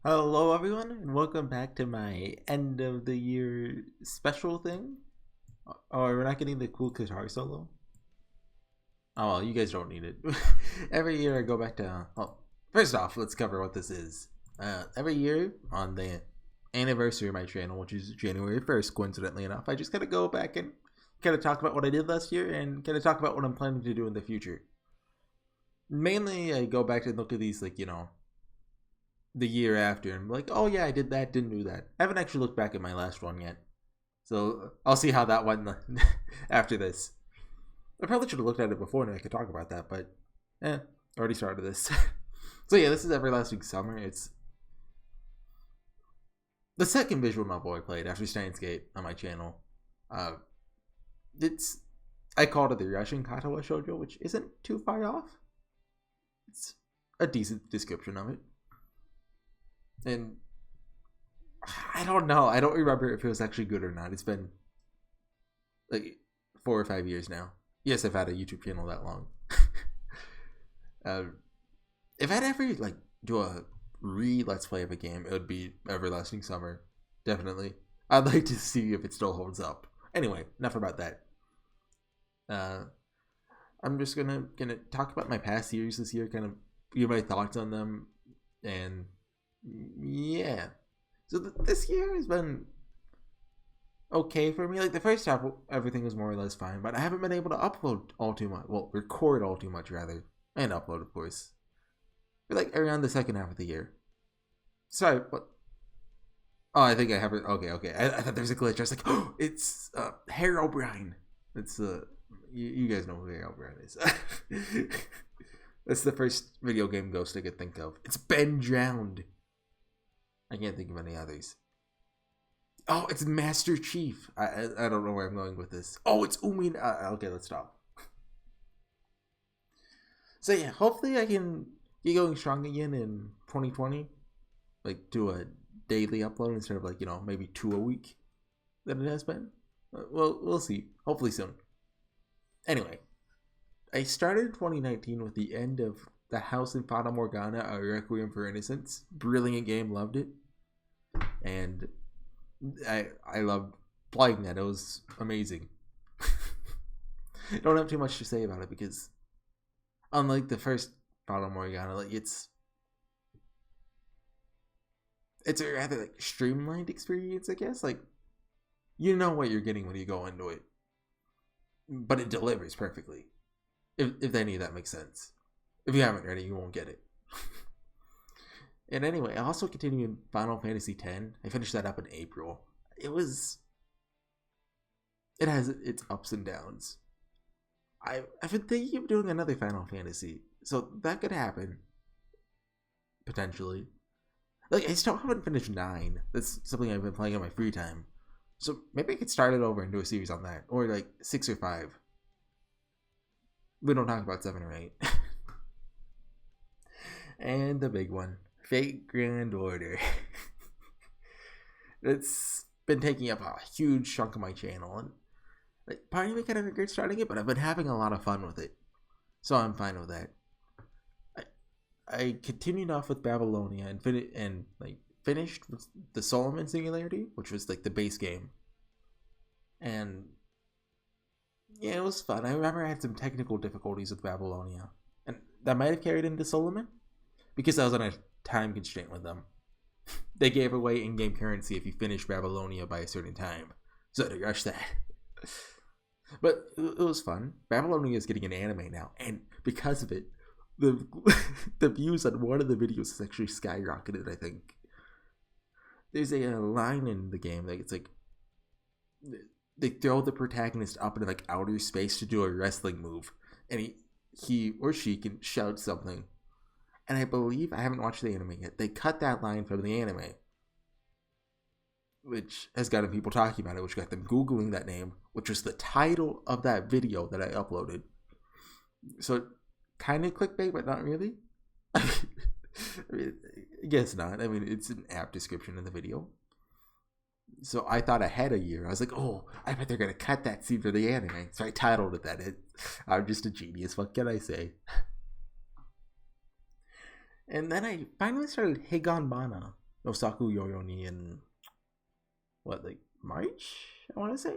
Hello, everyone, and welcome back to my end of the year special thing. Oh, we're not getting the cool guitar solo. Oh, well, you guys don't need it. Every year I go back to. Well, first off, let's cover what this is. Every year on the anniversary of my channel, which is January 1st, coincidentally enough, I just kind of go back and kind of talk about what I did last year and kind of talk about what I'm planning to do in the future. Mainly, I go back and look at these, the year after and be like, oh yeah, I did that, didn't do that. I haven't actually looked back at my last one yet. So I'll see how that went after this. I probably should have looked at it before and I could talk about that, but already started this. So yeah, this is Everlasting Summer. It's the second visual novel I played after Steins Gate on my channel. It's I called it the Russian Katawa Shoujo, which isn't too far off. It's a decent description of it. And I don't know. I don't remember if it was actually good or not. It's been like 4 or 5 years now. Yes, I've had a YouTube channel that long. If I'd ever do a let's play of a game, it would be Everlasting Summer. Definitely. I'd like to see if it still holds up. Anyway, enough about that. I'm just gonna talk about my past years this year, kind of give my thoughts on them, and yeah. So this year has been okay for me. Like the first half, everything was more or less fine, but I haven't been able to upload all too much. Well, record all too much rather, and upload, of course. But like around the second half of the year. Sorry, what? Oh, I think I have it. Okay. I thought there was a glitch. I was like, oh, it's Harry O'Brien. It's you guys know who Harry O'Brien is. That's the first video game ghost I could think of. It's Ben Drowned. I can't think of any others. Oh, it's Master Chief. I don't know where I'm going with this. Oh, it's Umi. Okay, let's stop. So yeah, hopefully I can get going strong again in 2020. Like do a daily upload instead of maybe 2 a week that it has been. Well, we'll see. Hopefully soon. Anyway, I started 2019 with the end of The House in Fata Morgana, A Requiem for Innocence. Brilliant game, loved it. And I loved playing that. It was amazing. Don't have too much to say about it because unlike the first Fata Morgana, it's a rather streamlined experience, I guess. You know what you're getting when you go into it. But it delivers perfectly. If any of that makes sense. If you haven't read it, you won't get it. And anyway, I also continued Final Fantasy X. I finished that up in April. It has its ups and downs. I've been thinking of doing another Final Fantasy, so that could happen. Potentially. I still haven't finished 9. That's something I've been playing in my free time. So maybe I could start it over and do a series on that. Or 6 or 5. We don't talk about 7 or 8. And the big one. Fate Grand Order. It's been taking up a huge chunk of my channel, and part of me kind of regrets starting it, but I've been having a lot of fun with it, so I'm fine with that. I continued off with Babylonia and finished with the Solomon Singularity, which was the base game, and yeah, it was fun. I remember I had some technical difficulties with Babylonia, and that might have carried into Solomon because I was on a time constraint with them. They gave away in-game currency if you finish Babylonia by a certain time, so I had to rush that. But it was fun. Babylonia is getting an anime now, and because of it, the views on one of the videos has actually skyrocketed. I think there's a line in the game it's they throw the protagonist up into outer space to do a wrestling move, and he or she can shout something. And I believe, I haven't watched the anime yet, they cut that line from the anime, which has gotten people talking about it, which got them Googling that name, which was the title of that video that I uploaded. So, kind of clickbait, but not really. I guess not. I mean, it's an app description in the video. So I thought ahead a year. I was like, oh, I bet they're going to cut that scene for the anime. So I titled it that. I'm just a genius. What can I say? And then I finally started Higanbana, Nosaku Yoyoni in March, I want to say.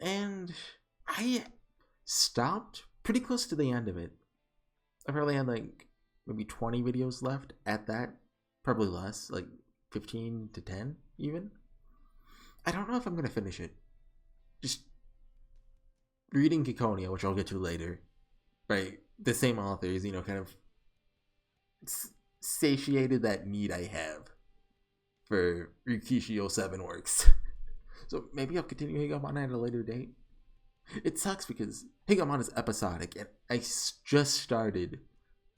And I stopped pretty close to the end of it. I probably had maybe 20 videos left at that. Probably less, 15 to 10 even. I don't know if I'm going to finish it. Just reading Kikonia, which I'll get to later, by the same authors, kind of satiated that need I have for Rikishi 07 works. So maybe I'll continue Higamon at a later date. It sucks because Higamon is episodic, and I just started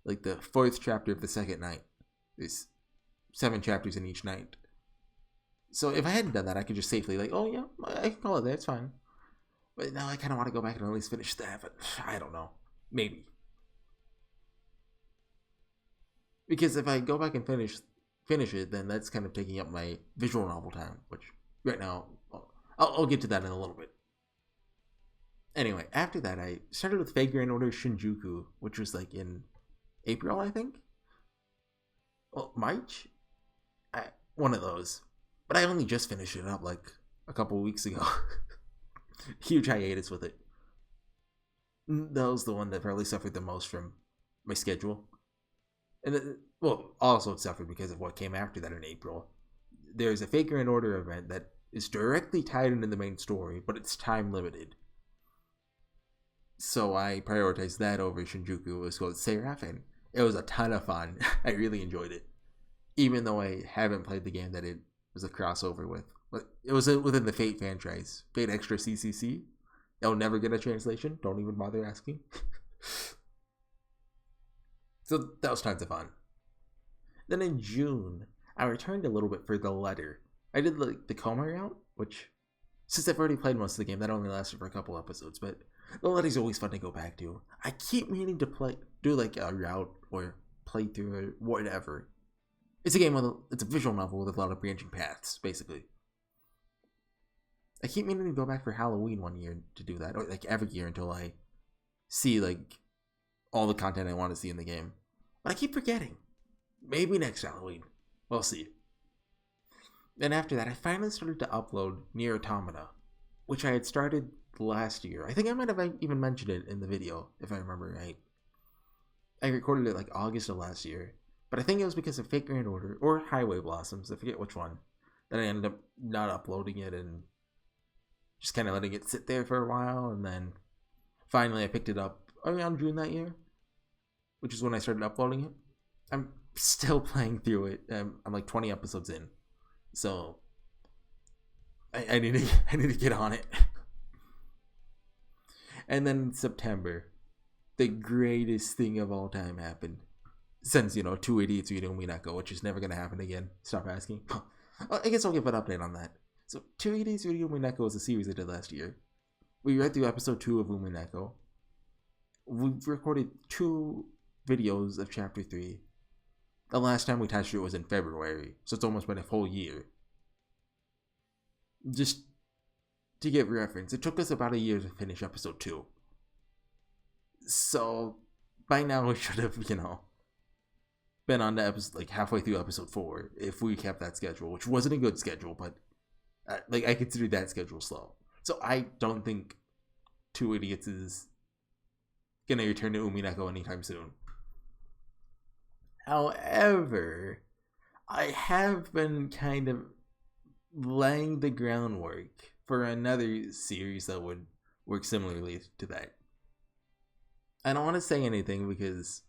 the 4th chapter of the second night. There's 7 chapters in each night. So if I hadn't done that, I could just safely oh yeah, I can call it there, it's fine. But now I kind of want to go back and at least finish that, but I don't know. Maybe. Because if I go back and finish it, then that's kind of taking up my visual novel time, which right now, I'll get to that in a little bit. Anyway, after that, I started with Fate Grand Order Shinjuku, which was in April, I think? Well, March? One of those. But I only just finished it up a couple weeks ago. Huge hiatus with it. That was the one that probably suffered the most from my schedule. And also it suffered because of what came after that in April. There's a Fate Grand Order event that is directly tied into the main story, but it's time limited. So I prioritized that over Shinjuku. It was called Seraph, and it was a ton of fun. I really enjoyed it. Even though I haven't played the game that it was a crossover with. But it was within the Fate franchise. Fate Extra CCC. It'll never get a translation. Don't even bother asking. So that was tons of fun. Then in June, I returned a little bit for The Letter. I did the Coma route, which, since I've already played most of the game, that only lasted for a couple episodes, but The Letter's always fun to go back to. I keep meaning to do a route or playthrough or whatever. It's a game it's a visual novel with a lot of branching paths, basically. I keep meaning to go back for Halloween one year to do that, or every year until I see all the content I want to see in the game. But I keep forgetting. Maybe next Halloween. We'll see. Then after that, I finally started to upload Nier Automata, which I had started last year. I think I might have even mentioned it in the video, if I remember right. I recorded it August of last year, but I think it was because of Fate Grand Order or Highway Blossoms, I forget which one, that I ended up not uploading it and just kind of letting it sit there for a while, and then finally I picked it up around June that year, which is when I started uploading it. I'm still playing through it. I'm 20 episodes in, so I need to get on it. And then in September, the greatest thing of all time happened. Since, 2 Idiots Reading Minako, which is never going to happen again. Stop asking. I guess I'll give an update on that. So, 2 Idiots Reading Minako was a series I did last year. We read through episode 2 of Umineko. We recorded 2 videos of chapter 3. The last time we touched it was in February, so it's almost been a full year. Just to get reference, it took us about a year to finish episode 2. So, by now we should have, been on to episode, halfway through episode 4, if we kept that schedule, which wasn't a good schedule, but, I considered that schedule slow. So I don't think 2 Idiots is gonna return to Umineko anytime soon. However, I have been kind of laying the groundwork for another series that would work similarly to that. I don't want to say anything because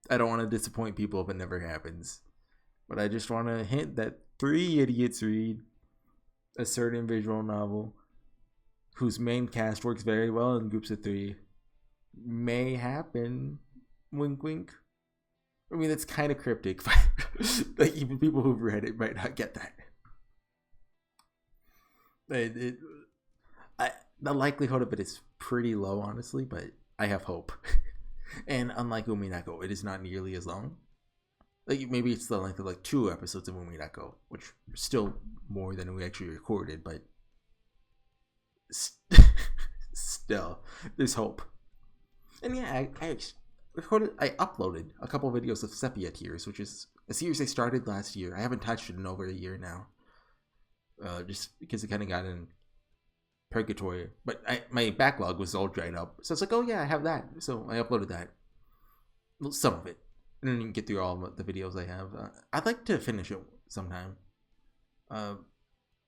I don't want to disappoint people if it never happens. But I just want to hint that 3 idiots read a certain visual novel whose main cast works very well in groups of 3 may happen. Wink, wink. I mean, that's kind of cryptic. Even people who've read it might not get that. The likelihood of it is pretty low, honestly, but I have hope. And unlike Umineko, it is not nearly as long. Maybe it's the length of 2 episodes of Umineko, which are still more than we actually recorded, but still, there's hope. And yeah, I uploaded a couple videos of Sepia Tears, which is a series I started last year. I haven't touched it in over a year now. Just because it kind of got in purgatory. But my backlog was all dried up. So it's like, oh yeah, I have that. So I uploaded that. Well, some of it. I didn't get through all of the videos I have. I'd like to finish it sometime.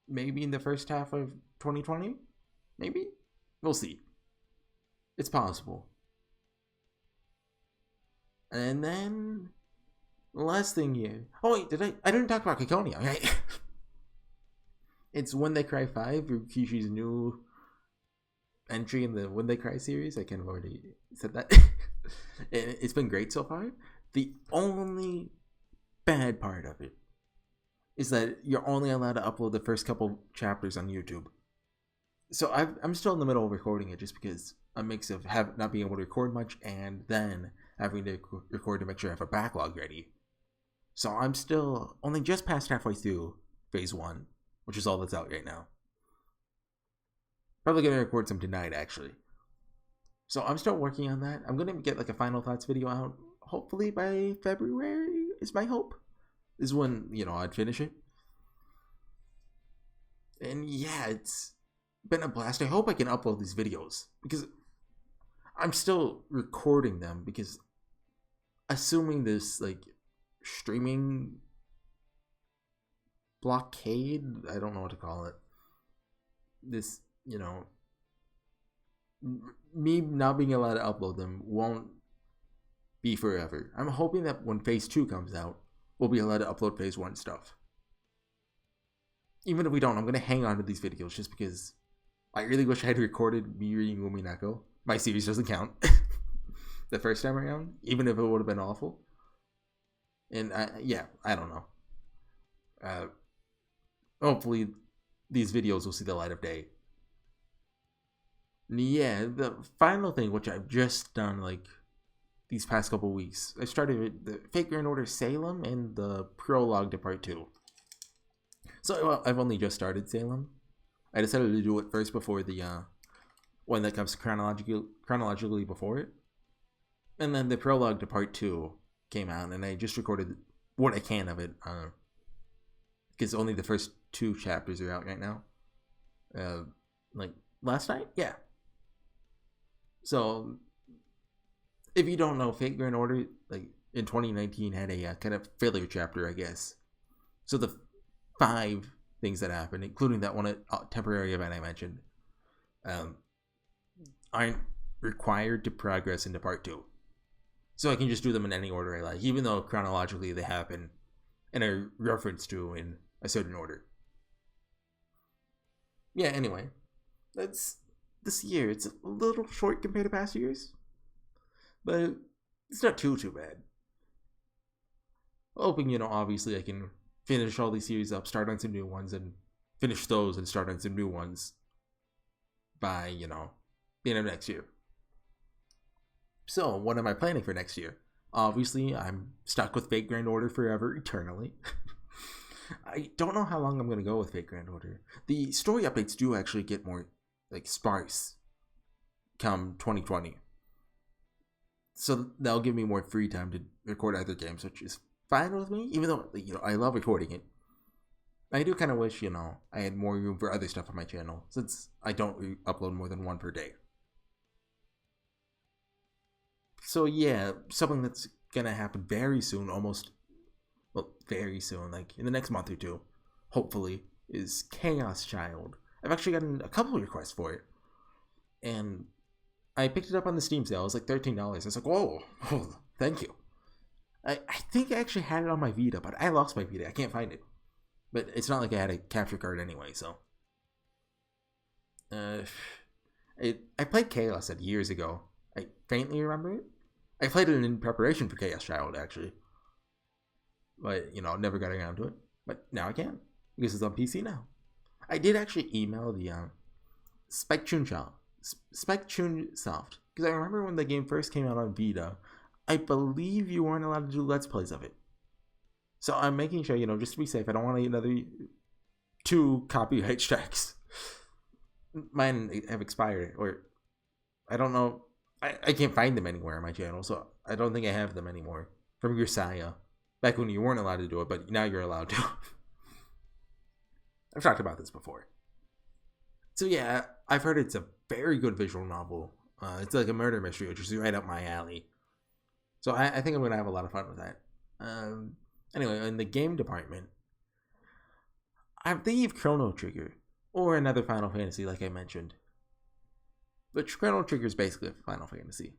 Maybe in the first half of 2020? Maybe? We'll see. It's possible. And then the last thing here. Oh wait, I didn't talk about Kikonia, right? It's When They Cry 5, Rikishi's new entry in the When They Cry series. I kind of already said that. It's been great so far. The only bad part of it is that you're only allowed to upload the first couple chapters on YouTube. So I'm still in the middle of recording it just because a mix of not being able to record much and then having to record to make sure I have a backlog ready. So I'm still only just past halfway through phase 1, which is all that's out right now. Probably going to record some tonight, actually. So I'm still working on that. I'm going to get like a final thoughts video out, hopefully by February, is my hope. Is when, I'd finish it. And yeah, it's been a blast. I hope I can upload these videos because I'm still recording them, because assuming this like streaming blockade, I don't know what to call it, this, me not being allowed to upload them won't be forever. I'm hoping that when phase 2 comes out, we'll be allowed to upload phase 1 stuff. Even if we don't, I'm going to hang on to these videos just because I really wish I had recorded me reading Umineko. My series doesn't count. The first time around, even if it would have been awful. And I don't know. Hopefully these videos will see the light of day. Yeah, the final thing, which I've just done like these past couple weeks, I started the Fate Grand Order Salem and the prologue to part 2. So I've only just started Salem. I decided to do it first before the one that comes chronologically before it. And then the prologue to part 2 came out, and I just recorded what I can of it, because only the first 2 chapters are out right now. Like last night? Yeah. So if you don't know, Fate Grand Order, like in 2019, had a kind of failure chapter, I guess. So the 5 things that happened, including that one temporary event I mentioned, aren't required to progress into part 2. So I can just do them in any order I like, even though chronologically they happen and are referenced to in a certain order. Yeah, anyway, that's this year. It's a little short compared to past years, but it's not too bad. Hoping, obviously I can finish all these series up, start on some new ones, and finish those and start on some new ones by, the end of next year. So, what am I planning for next year? Obviously, I'm stuck with Fate Grand Order forever, eternally. I don't know how long I'm going to go with Fate Grand Order. The story updates do actually get more, sparse come 2020. So, that'll give me more free time to record other games, which is fine with me, even though, I love recording it. I do kind of wish, I had more room for other stuff on my channel, since I don't upload more than 1 per day. So yeah, something that's gonna happen very soon, very soon, like in the next month or 2, hopefully, is Chaos Child. I've actually gotten a couple of requests for it, and I picked it up on the Steam sale. It was like $13. I was like, whoa, thank you. I think I actually had it on my Vita, but I lost my Vita. I can't find it. But it's not like I had a capture card anyway, so. I played Chaos years ago. I faintly remember it. I played it in preparation for Chaos Child, actually. But, never got around to it. But now I can, because it's on PC now. I did actually email the Spectrum Soft, because I remember when the game first came out on Vita, I believe you weren't allowed to do Let's Plays of it. So I'm making sure, just to be safe, I don't want to get another 2 copyright strikes. Mine have expired, or I don't know. I can't find them anywhere on my channel, so I don't think I have them anymore from Grisaya. Back when you weren't allowed to do it, but now you're allowed to. I've talked about this before. So yeah, I've heard it's a very good visual novel. It's like a murder mystery, which is right up my alley. So I think I'm going to have a lot of fun with that. Anyway, in the game department, I'm thinking of Chrono Trigger, or another Final Fantasy like I mentioned. But Chrono Trigger is basically a Final Fantasy.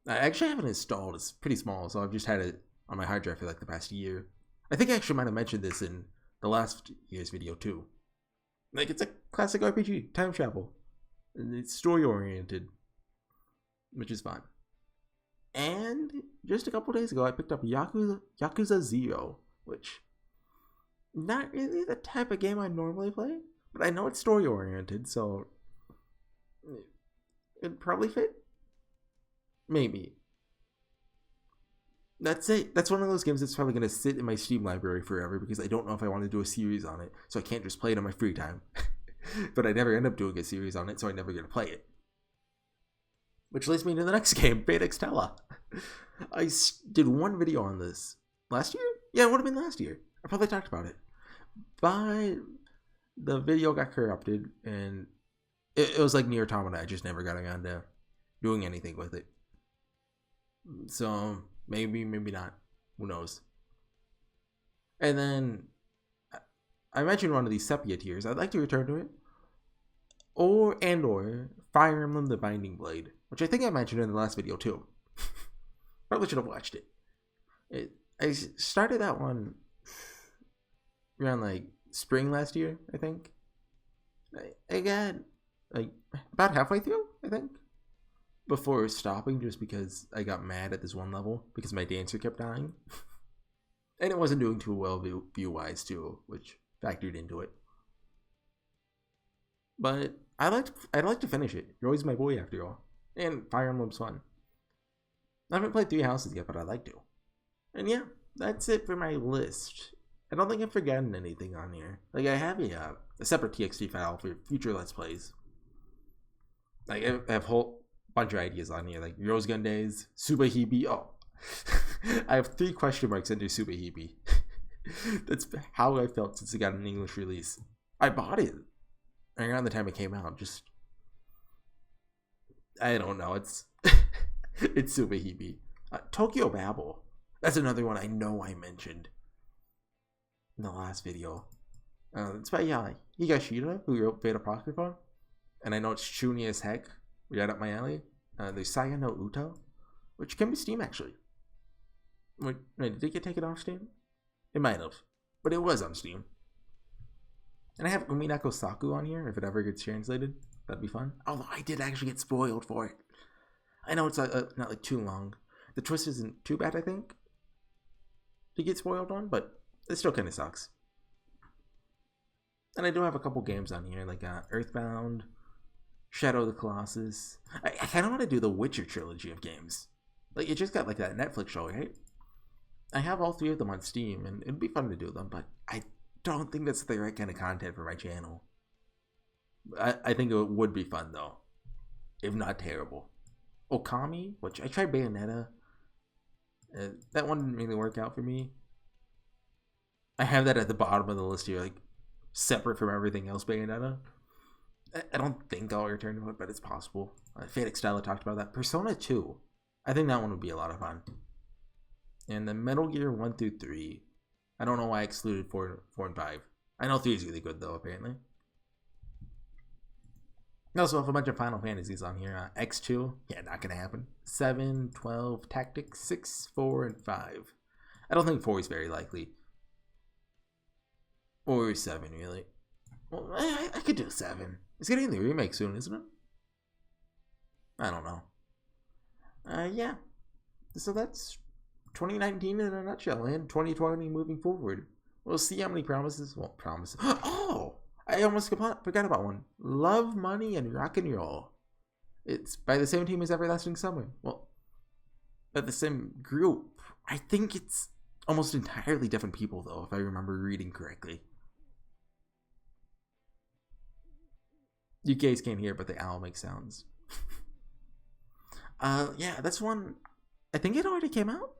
I actually haven't installed. It's pretty small, so I've just had it on my hard drive for like the past year. I think I actually might have mentioned this in the last year's video too. Like, it's a classic RPG, time travel. And it's story oriented, which is fun. And just a couple days ago, I picked up Yakuza 0, which not really the type of game I normally play, but I know it's story oriented, so it'd probably fit. Maybe. That's it. That's one of those games that's probably going to sit in my Steam library forever because I don't know if I want to do a series on it, so I can't just play it in my free time. But I never end up doing a series on it, so I never get to play it. Which leads me to the next game, Fate Extella. I did one video on this last year? Yeah, it would have been last year. I probably talked about it. But the video got corrupted, and it was like Nier Automata. I just never got around to doing anything with it. So maybe, maybe not. Who knows? And then I mentioned one of these sepia tiers. I'd like to return to it. Or Fire Emblem The Binding Blade, which I think I mentioned in the last video too. Probably should have watched it. I started that one around like spring last year, I think. I got like about halfway through, I think, before stopping just because I got mad at this one level because my dancer kept dying. And it wasn't doing too well view-wise too, which factored into it. But I'd like to finish it. You're always my boy after all. And Fire Emblem's fun. I haven't played 3 Houses yet, but I'd like to. And yeah, that's it for my list. I don't think I've forgotten anything on here. Like, I have a separate TXT file for future Let's Plays. Like, I have a whole bunch of ideas on here, like Rose Gun Days, Subahibi. Oh, I have 3 question marks under Subahibi. That's how I felt since it got an English release. I bought it around the time it came out. Just, I don't know. It's it's Subahibi. Tokyo Babel. That's another one I know I mentioned in the last video. It's by Higashida, who wrote Beta Apocrypha. And I know it's chuny as heck. Right up my alley. There's Saya no Uto, which can be Steam actually. Wait, did it get taken off Steam? It might have, but it was on Steam. And I have Umineko Saku on here. If it ever gets translated, that'd be fun. Although I did actually get spoiled for it. I know it's not like too long. The twist isn't too bad, I think, to get spoiled on, but it still kind of sucks. And I do have a couple games on here, like Earthbound, Shadow of the Colossus. I kind of want to do the Witcher trilogy of games. Like, it just got like that Netflix show, right? I have all 3 of them on Steam, and it'd be fun to do them, but I don't think that's the right kind of content for my channel. I think it would be fun, though, if not terrible. Okami, which I tried Bayonetta. That one didn't really work out for me. I have that at the bottom of the list here, like, separate from everything else Bayonetta. I don't think I'll return to it, but it's possible. Fate Extella talked about that. Persona 2. I think that one would be a lot of fun. And then Metal Gear 1 through 3. I don't know why I excluded 4 and 5. I know 3 is really good, though, apparently. I also have a bunch of Final Fantasies on here. X2. Yeah, not going to happen. 7, 12, Tactics, 6, 4, and 5. I don't think 4 is very likely. Or 7, really. Well, I could do 7. It's getting the remake soon, isn't it? I don't know. Yeah. So that's 2019 in a nutshell, and 2020 moving forward. We'll see how many promises. Well, promises. Oh! I almost forgot about one. Love, Money, and Rock and Roll. It's by the same team as Everlasting Summer. Well, by the same group. I think it's almost entirely different people, though, if I remember reading correctly. You guys can't hear, but the owl makes sounds. Yeah, that's one. I think it already came out.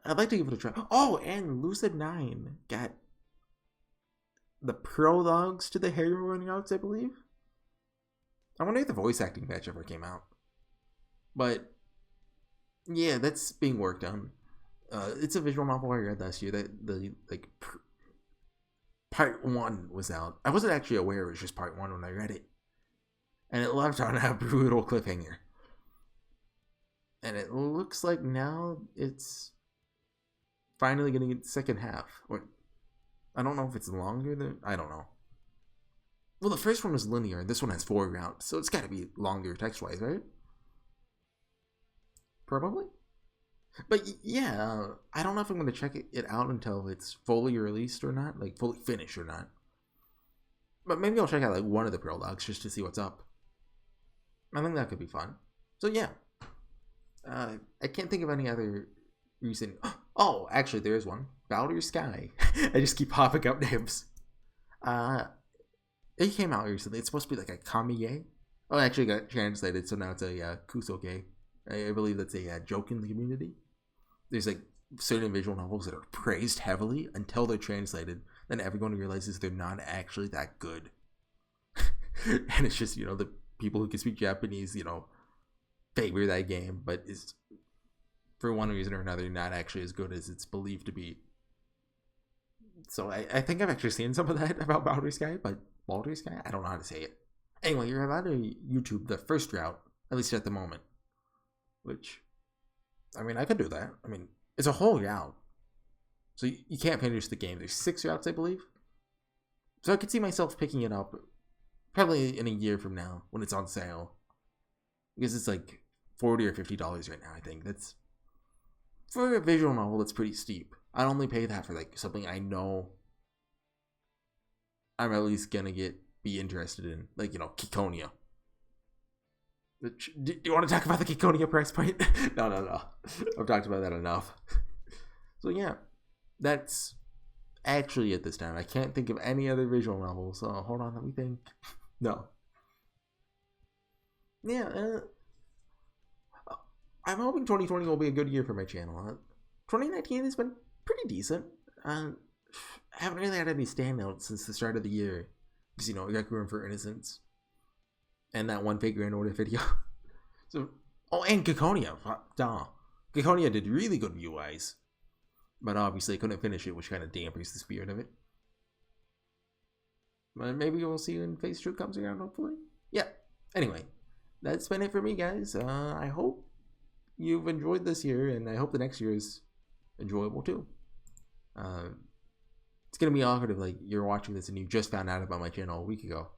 I'd like to give it a try. Oh, and Lucid9 got the prologues to the Halo outs, I believe. I wonder if the voice acting patch ever came out. But yeah, that's being worked on. It's a visual novel I read last year that the part 1 was out. I wasn't actually aware it was just part 1 when I read it, and it left on a brutal cliffhanger. And it looks like now it's finally getting its second half. Or I don't know if it's longer than, I don't know. Well, the first one was linear, and this one has 4 routes, so it's got to be longer text-wise, right? Probably. But yeah, I don't know if I'm going to check it out until it's fully released or not, like fully finished or not. But maybe I'll check out like one of the prologues just to see what's up. I think that could be fun. So yeah, I can't think of any other recent. Oh, actually, there is one. Baldur's Sky. I just keep popping up names. It came out recently. It's supposed to be like a kamiye. Oh, it actually got translated, so now it's a kusoke. I believe that's a joke in the community. There's like certain visual novels that are praised heavily until they're translated. Then everyone realizes they're not actually that good. And it's just, the people who can speak Japanese, favor that game, but is, for one reason or another, not actually as good as it's believed to be. So I think I've actually seen some of that about Baldur's Sky, but Baldur's Sky? I don't know how to say it. Anyway, you're allowed to YouTube the first route, at least at the moment. Which, I mean, I could do that. I mean, it's a whole route. So you can't finish the game. There's 6 routes, I believe. So I could see myself picking it up probably in a year from now when it's on sale. Because it's like $40 or $50 right now, I think. That's, for a visual novel, that's pretty steep. I'd only pay that for like something I know I'm at least gonna be interested in. Like, Kikonia. Do you want to talk about the Kikonia price point? No. I've talked about that enough. So yeah, that's actually it this time. I can't think of any other visual novels. So hold on, let me think. No. Yeah, I'm hoping 2020 will be a good year for my channel. 2019 has been pretty decent. I haven't really had any standouts since the start of the year. Because, I got Room for Innocence. And that one fake Grand Order video. So, and Kikonia. Duh. Kikonia did really good view-wise. But obviously I couldn't finish it, which kind of dampers the spirit of it. But maybe we'll see when Phase 2 comes around, hopefully. Yeah. Anyway, that's been it for me, guys. I hope you've enjoyed this year, and I hope the next year is enjoyable too. It's going to be awkward if you're watching this and you just found out about my channel a week ago.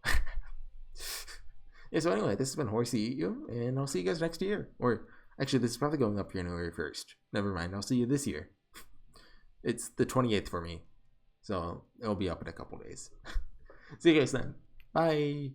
Yeah, so anyway, this has been HorseyEatYou, and I'll see you guys next year. Or, actually, this is probably going up January 1st. Never mind, I'll see you this year. It's the 28th for me, so it'll be up in a couple days. See you guys then. Bye!